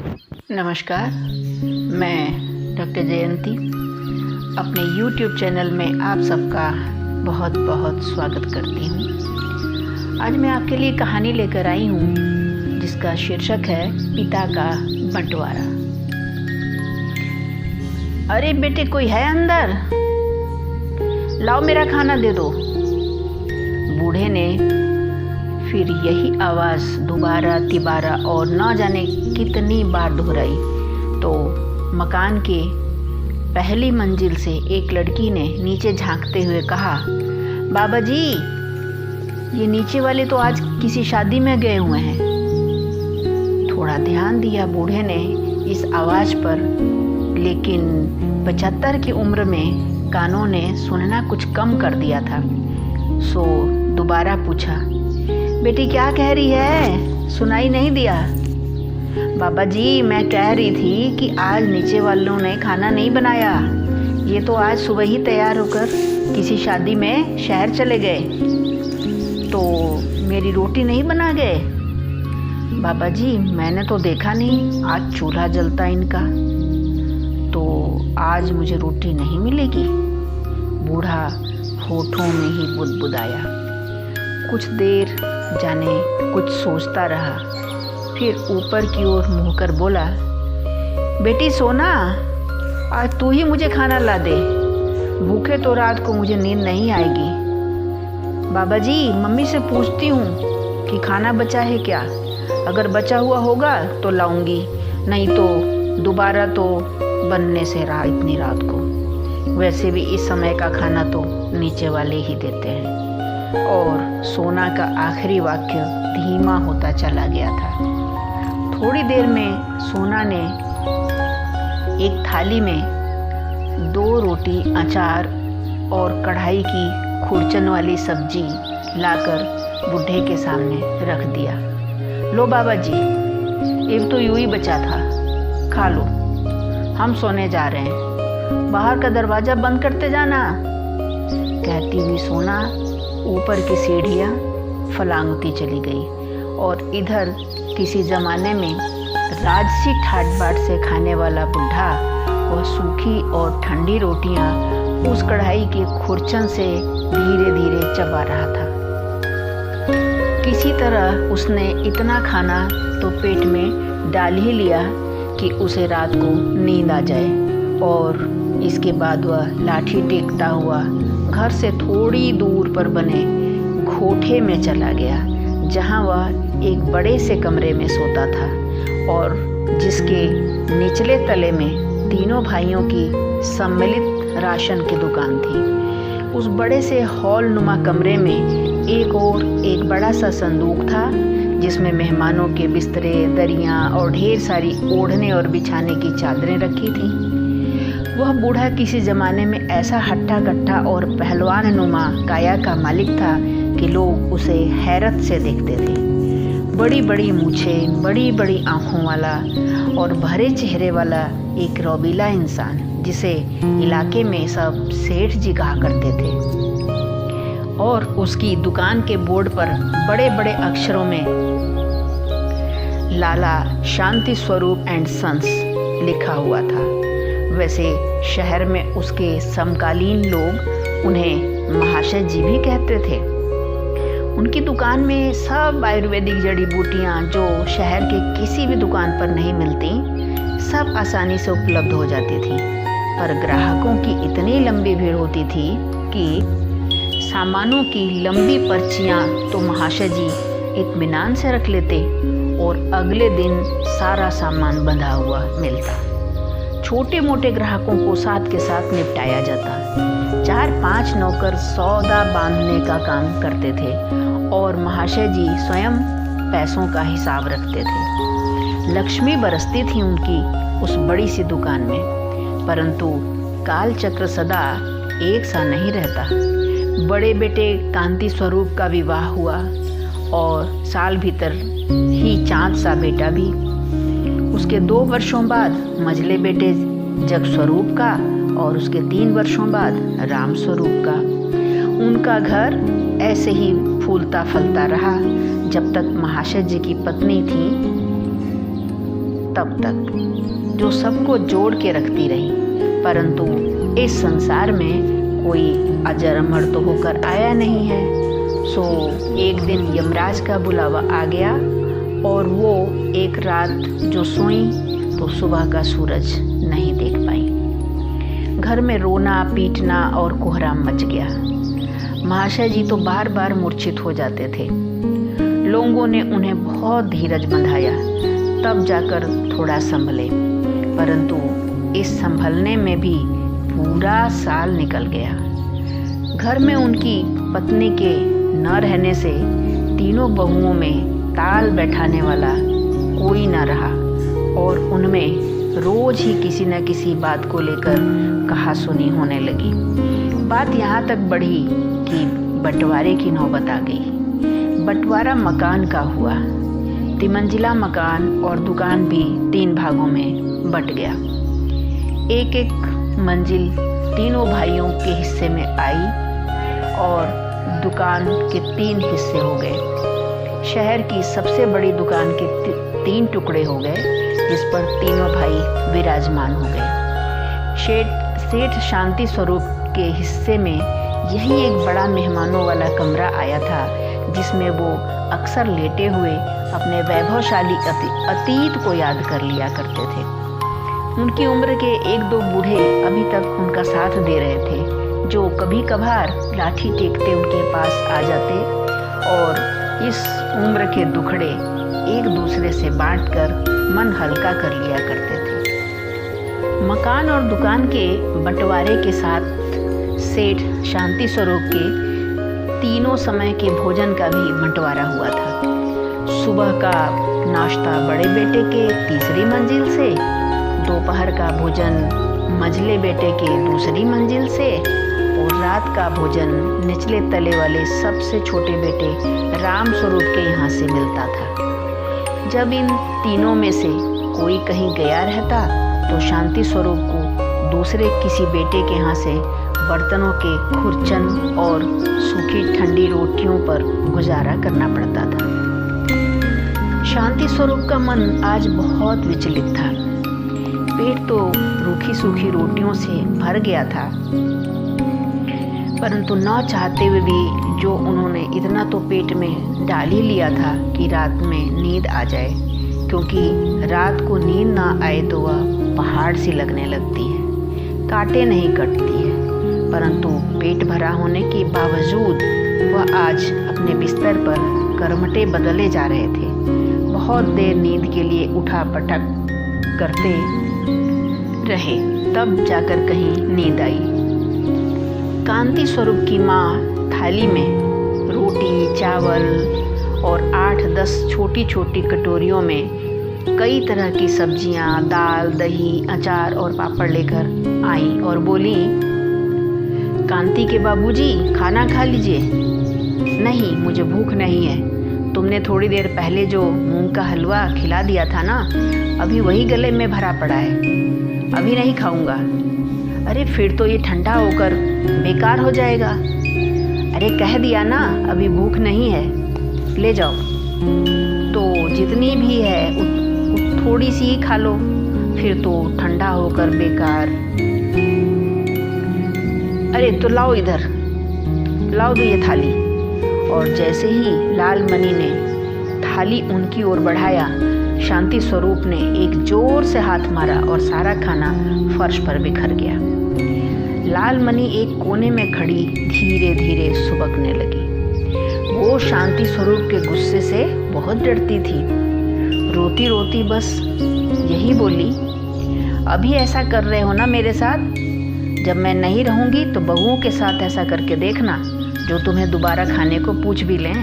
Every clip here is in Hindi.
नमस्कार, मैं डॉक्टर जयंती अपने YouTube चैनल में आप सबका बहुत बहुत स्वागत करती हूँ। आज मैं आपके लिए कहानी लेकर आई हूँ जिसका शीर्षक है पिता का बंटवारा। अरे बेटे, कोई है अंदर? लाओ मेरा खाना दे दो। बूढ़े ने फिर यही आवाज़ दोबारा तिबारा और न जाने कितनी बार दोहराई तो मकान के पहली मंजिल से एक लड़की ने नीचे झांकते हुए कहा, बाबा जी, ये नीचे वाले तो आज किसी शादी में गए हुए हैं। थोड़ा ध्यान दिया बूढ़े ने इस आवाज़ पर, लेकिन 75 की उम्र में कानों ने सुनना कुछ कम कर दिया था। सो दोबारा पूछा, बेटी क्या कह रही है? सुनाई नहीं दिया। बाबा जी, मैं कह रही थी कि आज नीचे वालों ने खाना नहीं बनाया। ये तो आज सुबह ही तैयार होकर किसी शादी में शहर चले गए, तो मेरी रोटी नहीं बना गए। बाबा जी, मैंने तो देखा नहीं, आज चूल्हा जलता इनका, तो आज मुझे रोटी नहीं मिलेगी। बूढ़ा होठों में ही बुदबुदाया। कुछ देर जाने कुछ सोचता रहा, फिर ऊपर की ओर मुँह कर बोला, बेटी सोना, आज तू ही मुझे खाना ला दे। भूखे तो रात को मुझे नींद नहीं आएगी। बाबा जी, मम्मी से पूछती हूँ कि खाना बचा है क्या। अगर बचा हुआ होगा तो लाऊंगी, नहीं तो दोबारा तो बनने से रहा इतनी रात को। वैसे भी इस समय का खाना तो नीचे वाले ही देते हैं। और सोना का आखिरी वाक्य धीमा होता चला गया था। थोड़ी देर में सोना ने एक थाली में 2 रोटी, अचार और कढ़ाई की खुरचन वाली सब्जी लाकर बूढ़े के सामने रख दिया। लो बाबा जी, एक तो यूं ही बचा था, खा लो, हम सोने जा रहे हैं। बाहर का दरवाज़ा बंद करते जाना। कहती हुई सोना ऊपर की सीढ़ियाँ फलांगती चली गई और इधर किसी ज़माने में राजसी ठाट बाट से खाने वाला बुढ़ा वह सूखी और ठंडी रोटियाँ उस कढ़ाई की खुरचन से धीरे धीरे चबा रहा था। किसी तरह उसने इतना खाना तो पेट में डाल ही लिया कि उसे रात को नींद आ जाए, और इसके बाद वह लाठी टेकता हुआ घर से थोड़ी दूर पर बने घोठे में चला गया, जहां वह एक बड़े से कमरे में सोता था और जिसके निचले तले में तीनों भाइयों की सम्मिलित राशन की दुकान थी। उस बड़े से हॉल नुमा कमरे में एक और एक बड़ा सा संदूक था जिसमें मेहमानों के बिस्तरे, दरियां और ढेर सारी ओढ़ने और बिछाने की चादरें रखी थीं। वह बूढ़ा किसी ज़माने में ऐसा हट्टा कट्टा और पहलवान नुमा काया का मालिक था कि लोग उसे हैरत से देखते थे। बड़ी बड़ी मूछें, बड़ी बड़ी आँखों वाला और भरे चेहरे वाला एक रौबीला इंसान, जिसे इलाके में सब सेठ जी कहा करते थे। और उसकी दुकान के बोर्ड पर बड़े बड़े अक्षरों में लाला शांति स्वरूप एंड सन्स लिखा हुआ था। वैसे शहर में उसके समकालीन लोग उन्हें महाशय जी भी कहते थे। उनकी दुकान में सब आयुर्वेदिक जड़ी बूटियाँ जो शहर के किसी भी दुकान पर नहीं मिलती, सब आसानी से उपलब्ध हो जाती थी। पर ग्राहकों की इतनी लंबी भीड़ होती थी कि सामानों की लंबी पर्चियाँ तो महाशय जी इत्मीनान से रख लेते और अगले दिन सारा सामान बंधा हुआ मिलता। छोटे मोटे ग्राहकों को साथ के साथ निपटाया जाता। 4-5 नौकर सौदा बांधने का काम करते थे और महाशय जी स्वयं पैसों का हिसाब रखते थे। लक्ष्मी बरसती थी उनकी उस बड़ी सी दुकान में, परंतु काल चक्र सदा एक सा नहीं रहता। बड़े बेटे कांति स्वरूप का विवाह हुआ और साल भीतर ही चाँद सा बेटा भी। उसके 2 वर्षों बाद मझले बेटे जग स्वरूप का और उसके 3 वर्षों बाद राम स्वरूप का। उनका घर ऐसे ही फूलता फलता रहा जब तक महाशय जी की पत्नी थी तब तक, जो सबको जोड़ के रखती रही, परंतु इस संसार में कोई अजर अमर तो होकर आया नहीं है। सो एक दिन यमराज का बुलावा आ गया और वो एक रात जो सोई तो सुबह का सूरज नहीं देख पाई। घर में रोना पीटना और कोहराम मच गया। महाशय जी तो बार बार मूर्छित हो जाते थे। लोगों ने उन्हें बहुत धीरज बंधाया, तब जाकर थोड़ा संभले, परंतु इस संभलने में भी पूरा साल निकल गया। घर में उनकी पत्नी के न रहने से तीनों बहुओं में ताल बैठाने वाला कोई न रहा और उनमें रोज ही किसी न किसी बात को लेकर कहासुनी होने लगी। बात यहाँ तक बढ़ी कि बंटवारे की नौबत आ गई। बंटवारा मकान का हुआ। तिमंजिला मकान और दुकान भी 3 भागों में बंट गया। एक एक मंजिल तीनों भाइयों के हिस्से में आई और दुकान के 3 हिस्से हो गए। शहर की सबसे बड़ी दुकान के 3 टुकड़े हो गए, जिस पर तीनों भाई विराजमान हो गए। सेठ शांति स्वरूप के हिस्से में यही एक बड़ा मेहमानों वाला कमरा आया था, जिसमें वो अक्सर लेटे हुए अपने वैभवशाली अतीत को याद कर लिया करते थे। उनकी उम्र के 1-2 बूढ़े अभी तक उनका साथ दे रहे थे, जो कभी कभार लाठी टेकते उनके पास आ जाते और इस उम्र के दुखड़े एक दूसरे से बांटकर मन हल्का कर लिया करते थे। मकान और दुकान के बंटवारे के साथ सेठ शांति स्वरूप के तीनों समय के भोजन का भी बंटवारा हुआ था। सुबह का नाश्ता बड़े बेटे के 3री मंजिल से, दोपहर का भोजन मंझले बेटे के 2री मंजिल से और रात का भोजन निचले तले वाले सबसे छोटे बेटे राम स्वरूप के यहाँ से मिलता था। जब इन तीनों में से कोई कहीं गया रहता तो शांति स्वरूप को दूसरे किसी बेटे के यहाँ से बर्तनों के खुरचन और सूखी ठंडी रोटियों पर गुजारा करना पड़ता था। शांति स्वरूप का मन आज बहुत विचलित था। पेट तो रूखी सूखी रोटियों से भर गया था, परंतु न चाहते हुए भी जो उन्होंने इतना तो पेट में डाल ही लिया था कि रात में नींद आ जाए, क्योंकि रात को नींद ना आए तो वह पहाड़ सी लगने लगती है, कांटे नहीं कटती है। परंतु पेट भरा होने के बावजूद वह आज अपने बिस्तर पर करमटे बदले जा रहे थे। बहुत देर नींद के लिए उठा पटक करते रहे, तब जाकर कहीं नींद आई। कांति स्वरूप की माँ थाली में रोटी चावल और 8-10 छोटी छोटी कटोरियों में कई तरह की सब्जियां, दाल, दही, अचार और पापड़ लेकर आई और बोली, कांति के बाबूजी खाना खा लीजिए। नहीं, मुझे भूख नहीं है। तुमने थोड़ी देर पहले जो मूंग का हलवा खिला दिया था ना, अभी वही गले में भरा पड़ा है, अभी नहीं खाऊंगा। अरे फिर तो ये ठंडा होकर बेकार हो जाएगा। अरे कह दिया ना अभी भूख नहीं है, ले जाओ। तो जितनी भी है थोड़ी सी ही खा लो, फिर तो ठंडा होकर बेकार। अरे तो लाओ इधर, लाओ दो ये थाली। और जैसे ही लालमणि ने थाली उनकी ओर बढ़ाया, शांति स्वरूप ने एक जोर से हाथ मारा और सारा खाना फर्श पर बिखर गया। लालमणि एक कोने में खड़ी धीरे धीरे सुबकने लगी। वो शांति स्वरूप के गुस्से से बहुत डरती थी। रोती रोती बस यही बोली, अभी ऐसा कर रहे हो ना मेरे साथ, जब मैं नहीं रहूंगी तो बहुओं के साथ ऐसा करके देखना, जो तुम्हें दोबारा खाने को पूछ भी लें।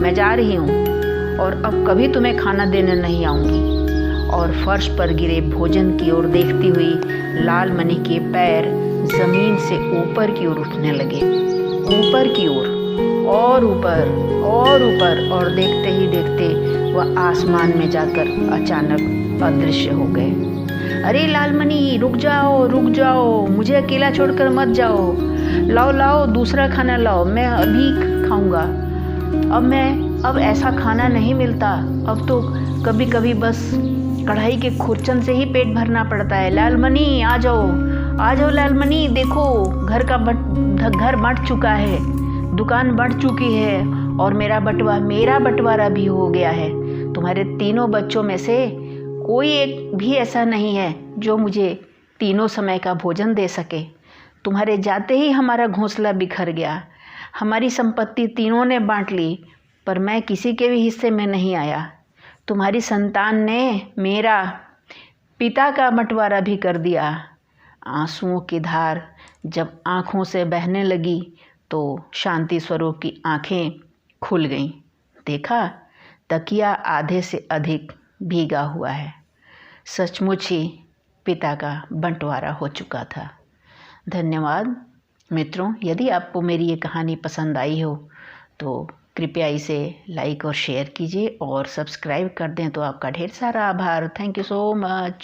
मैं जा रही हूँ और अब कभी तुम्हें खाना देने नहीं आऊँगी। और फर्श पर गिरे भोजन की ओर देखती हुई लालमणि के पैर जमीन से ऊपर की ओर उठने लगे, ऊपर की ओर और ऊपर और ऊपर, और देखते ही देखते वह आसमान में जाकर अचानक अदृश्य हो गए। अरे लालमणि रुक जाओ, मुझे अकेला छोड़कर मत जाओ। लाओ दूसरा खाना लाओ, मैं अभी खाऊंगा। अब ऐसा खाना नहीं मिलता। अब तो कभी कभी बस कढ़ाई के खुरचन से ही पेट भरना पड़ता है। लालमणि आ जाओ, आ जाओ लालमणि, देखो घर बंट चुका है, दुकान बंट चुकी है और मेरा बंटवारा भी हो गया है। तुम्हारे तीनों बच्चों में से कोई एक भी ऐसा नहीं है जो मुझे तीनों समय का भोजन दे सके। तुम्हारे जाते ही हमारा घोंसला बिखर गया, हमारी संपत्ति तीनों ने बांट ली, पर मैं किसी के भी हिस्से में नहीं आया। तुम्हारी संतान ने मेरा पिता का बंटवारा भी कर दिया। आंसुओं की धार जब आँखों से बहने लगी तो शांति स्वरूप की आँखें खुल गईं। देखा, तकिया आधे से अधिक भीगा हुआ है। सचमुच ही पिता का बंटवारा हो चुका था। धन्यवाद मित्रों। यदि आपको मेरी ये कहानी पसंद आई हो तो कृपया इसे लाइक और शेयर कीजिए और सब्सक्राइब कर दें तो आपका ढेर सारा आभार। Thank you so much.